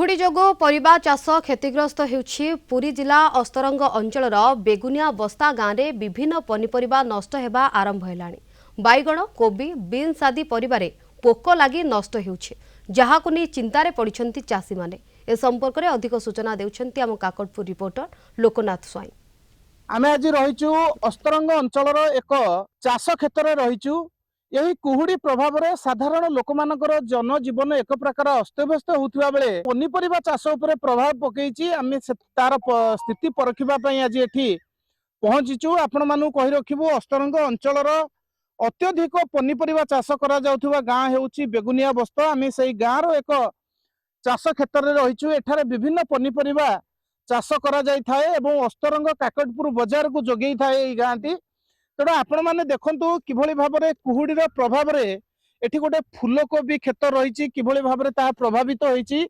कुहुड़ी जोगो परिबा चाष क्षतिग्रस्त होउछि पुरी जिला अस्तरंग अंचलर बेगुनिया बस्ता गाँव में विभिन्न पनिपरिबा नष्ट हेबा आरंभ हेलाणी। बैगण कोबी बीन्स आदि परिबारे पोक लागि नष्ट होउछि, जहाकु नै चिंतारे पड़िछन्ति चाषी माने। ए संपर्क में अधिक सूचना देउछन्ति आम काकटपुर रिपोर्टर लोकनाथ स्वाई। आमे आज रहिचु अस्तरंग अंचलर एक चाष क्षेत्र में रहिचु। यही कुहुड़ी प्रभाव में साधारण लोक मानकर जनजीवन एक प्रकार अस्तव्यस्त होता बेले पनीपरिबा चाष उपर प्रभाव पकईची। आमे तार स्थिति परखिबा पई आज एठी पहुंचीचु। आपण मानु कहि रखिबु अस्तरंग अंचलर अत्यधिक पनीपरिबा चाष करा जाउथुबा गाँ हेउची बेगुनिया बस्ता। आमे सेई गाँ रो एक चाष क्षेत्र में रहिचु। एठारे विभिन्न पनीपरिबा चाष करा जाय थाए एवं अस्तरंग काकटपुर बाजार को जोगई थाए एई गाँटी। तेणु आपण मैंने देखु किभली भाव में कुहुड़ी प्रभाव में एठी गोटे फूलकोबी क्षेत्र रही किभली भाव में प्रभावित होती।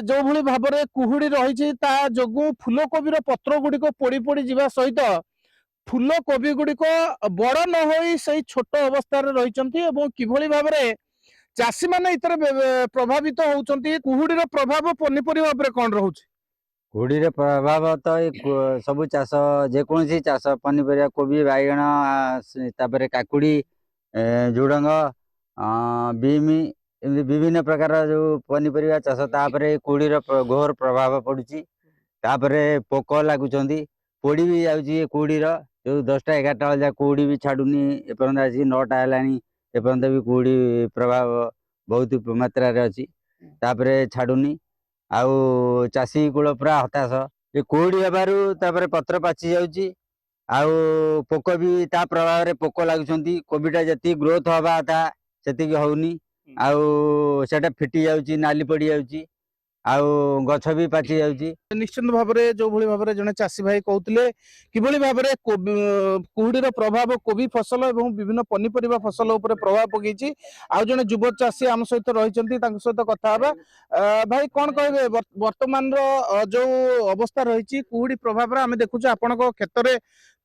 जो भली भाव में कुहुड़ी रही जो फूलकोबी पत्र गुड़िक पोड़ी पोड़ी जावा सहित फूलकोबी गुड़िक बड़ न हो से छोट अवस्था रही किभली भाव में चाषी मैंने इतर प्रभावित होती। कुहुड़ी प्रभाव पनीपरिबा उपरे कौन रोचे? कुहुड़ी प्रभाव तो सब चाष जेकोसी चाष पनीपरिया कोबी बैगण तापर काकुड़ी झुडंग बीम एमती विभिन्न प्रकार जो पनीपरिया चाष तापर कुहुड़ी घोर प्रभाव पड़ुची। पोक लगुंट पोड़ी भी जाऊँगी कुहुड़ी जो 10टा 11टा बेला कुहुड़ी भी छाड़ूनी एपर्यंत आज 9टा है एपर्यंत भी कुहुड़ी प्रभाव बहुत मात्रा अच्छी छाड़ूनी। आउ चाषी कूल पूरा हताश ये कुहुड़ी हेबार पत्र पाची जाऊँगी। आउ पोक भी ता प्रभाव में पोक लगुंट कोबीटा जी ग्रोथ हवा था से होनी आउ सेटा फिटी जाऊँगी नाली पड़ी जाऊँगी आउ गछ भी पाची जाऊँगी। निश्चित भाव में जो भली भाव में जने चाषी भाई कहते किभली भाव में कुहुड़ी प्रभाव कोबी फसल और विभिन्न पनीपरिबा फसल उपर प्रभाव पकईची। आउ जने युव चाषी आम सहित रही सहित कथा हेबा। भाई कौन कहे वर्तमान जो अवस्था रही कुहुड़ी प्रभाव आम देखुँ आपण क्षेत्र में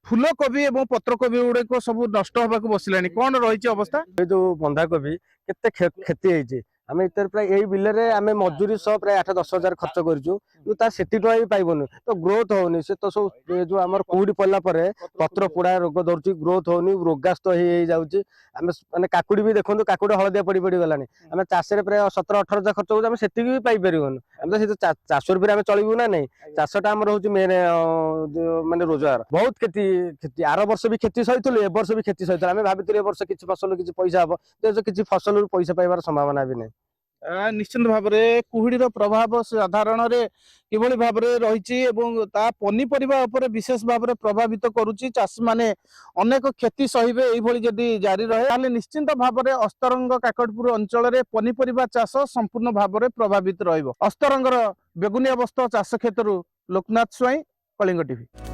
फूलकोबी और पत्रकोबी गुड़िक सब नष्ट होगा बसला कौन रही अवस्था? जो बंधाकोबी केते क्षति होती आम इतर प्राय यही बिलरे आम मजूरी सह प्राय 8-10 हजार खर्च कर सेठी टका भी पाइबनी तो ग्रोथ होनी से तो सब जो आम कुहुड़ी पड़ला पत्र पोड़ा रोग धरुची ग्रोथ होनी रोगास्त हो जाऊँगी। आम मैंने काकुड़ी भी देखो काकुड़ी हलदिया पड़ी पड़ी गलानी आम चाष प्राय 17-18 हजार खर्च कर सेठी भी पाइपर आम तो चाष आम चलू ना नहीं चाषटा आम रोचे मेन मानने रोजगार बहुत क्षति आर वर्ष भी क्षति सही ए वर्ष भी क्षति सही आम भाई वर्ष किसी फसल किसी पैसा हम किसी फसल पैसा पाइबार संभावना भी नहीं। निश्चित भाव में कुहुड़ी प्रभाव साधारण किभली भाव में रही पनीपरिबा उपरे विशेष भाव में प्रभावित करुच्ची। चाषी माने अनेक क्षति सहिबे यही जदि जारी रहे ताले निश्चित भाव में अस्तरंग काकटपुर अंचल में पनीपरिबा चाष संपूर्ण भाव में प्रभावित रहिबो। अस्तरंगर बेगुनिया बस्ता चाष क्षेत्र लोकनाथ स्वाई, कलिंग टीवी।